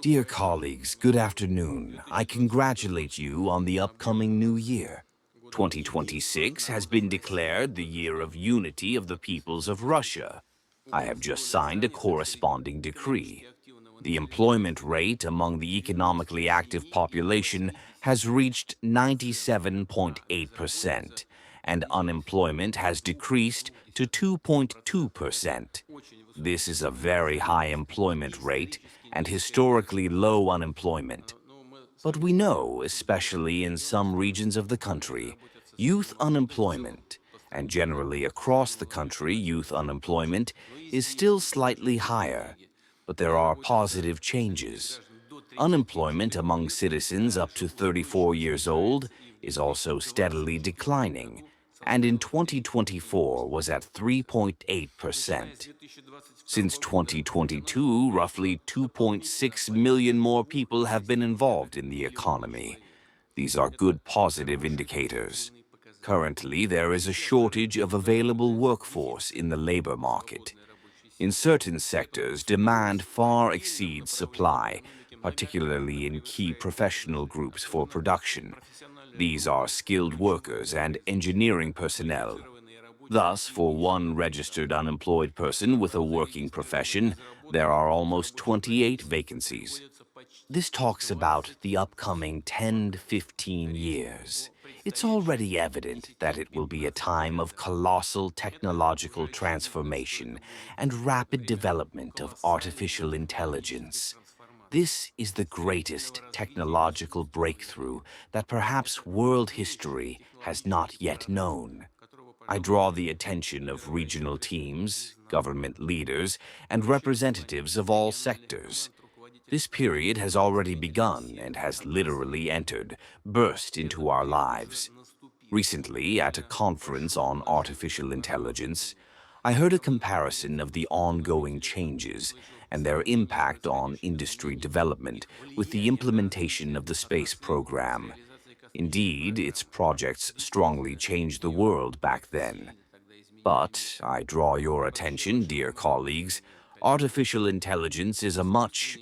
Dear colleagues, good afternoon. I congratulate you on the upcoming new year. 2026 has been declared the year of unity of the peoples of Russia. I have just signed a corresponding decree. The employment rate among the economically active population has reached 97.8%, and unemployment has decreased to 2.2%. This is a very high employment rate and historically low unemployment. But we know, especially in some regions of the country, youth unemployment, and generally across the country youth unemployment, is still slightly higher. But there are positive changes. Unemployment among citizens up to 34 years old is also steadily declining, and in 2024 was at 3.8%. Since 2022, roughly 2.6 million more people have been involved in the economy. These are good positive indicators. Currently, there is a shortage of available workforce in the labor market. In certain sectors, demand far exceeds supply, particularly in key professional groups for production. These are skilled workers and engineering personnel. Thus, for one registered unemployed person with a working profession, there are almost 28 vacancies. This talks about the upcoming 10 to 15 years. It's already evident that it will be a time of colossal technological transformation and rapid development of artificial intelligence. This is the greatest technological breakthrough that perhaps world history has not yet known. I draw the attention of regional teams, government leaders, and representatives of all sectors. This period has already begun and has literally burst into our lives. Recently, at a conference on artificial intelligence, I heard a comparison of the ongoing changes and their impact on industry development with the implementation of the space program. Indeed, its projects strongly changed the world back then. But I draw your attention, dear colleagues, artificial intelligence is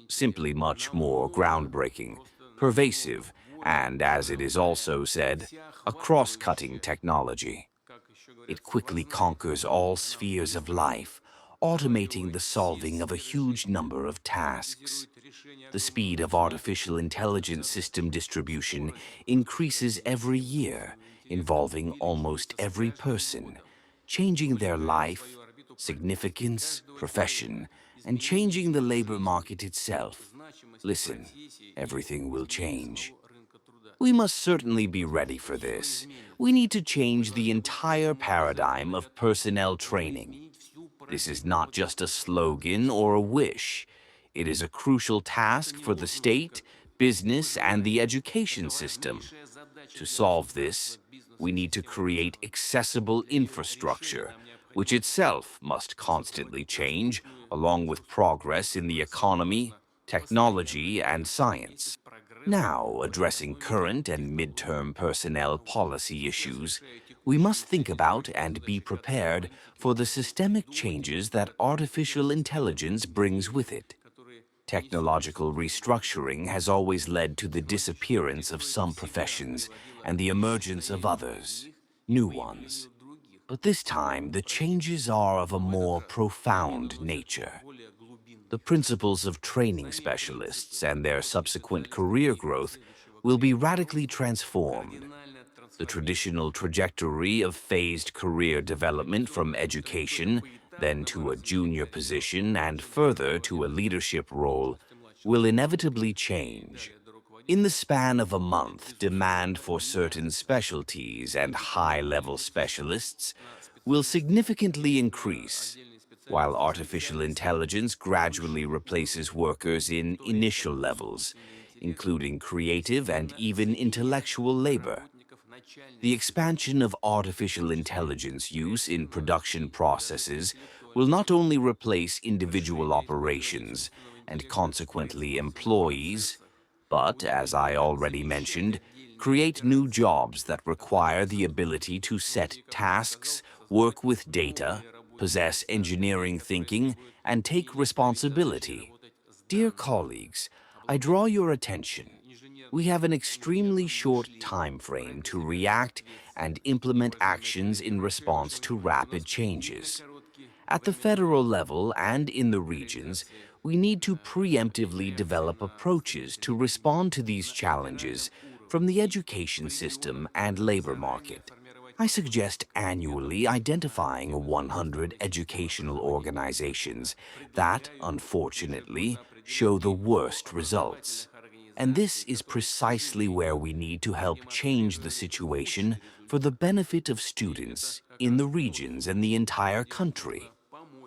simply much more groundbreaking, pervasive, and, as it is also said, a cross-cutting technology. It quickly conquers all spheres of life, automating the solving of a huge number of tasks. The speed of artificial intelligence system distribution increases every year, involving almost every person, changing their life, significance, profession, and changing the labor market itself. Listen, everything will change. We must certainly be ready for this. We need to change the entire paradigm of personnel training. This is not just a slogan or a wish. It is a crucial task for the state, business, and the education system. To solve this, we need to create accessible infrastructure, which itself must constantly change, along with progress in the economy, technology, and science. Now, addressing current and midterm personnel policy issues, we must think about and be prepared for the systemic changes that artificial intelligence brings with it. Technological restructuring has always led to the disappearance of some professions and the emergence of others, new ones. But this time, the changes are of a more profound nature. The principles of training specialists and their subsequent career growth will be radically transformed. The traditional trajectory of phased career development from education, then to a junior position, and further to a leadership role, will inevitably change. In the span of a month, demand for certain specialties and high-level specialists will significantly increase, while artificial intelligence gradually replaces workers in initial levels, including creative and even intellectual labor. The expansion of artificial intelligence use in production processes will not only replace individual operations and consequently employees, but, as I already mentioned, create new jobs that require the ability to set tasks, work with data, possess engineering thinking, and take responsibility. Dear colleagues, I draw your attention. We have an extremely short time frame to react and implement actions in response to rapid changes. At the federal level and in the regions, we need to preemptively develop approaches to respond to these challenges from the education system and labor market. I suggest annually identifying 100 educational organizations that, unfortunately, show the worst results. And this is precisely where we need to help change the situation for the benefit of students in the regions and the entire country.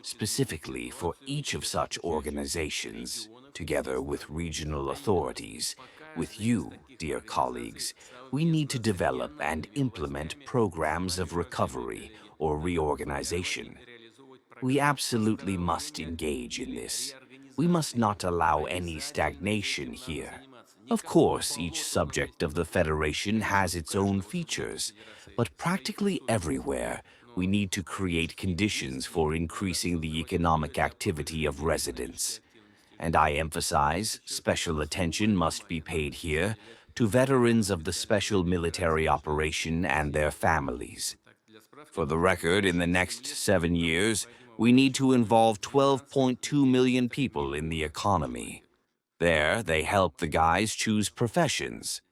Specifically for each of such organizations, together with regional authorities, with you, dear colleagues, we need to develop and implement programs of recovery or reorganization. We absolutely must engage in this. We must not allow any stagnation here. Of course, each subject of the Federation has its own features, but practically everywhere, we need to create conditions for increasing the economic activity of residents. And I emphasize, special attention must be paid here to veterans of the special military operation and their families. For the record, in the next 7 years, we need to involve 12.2 million people in the economy. There, they help the guys choose professions.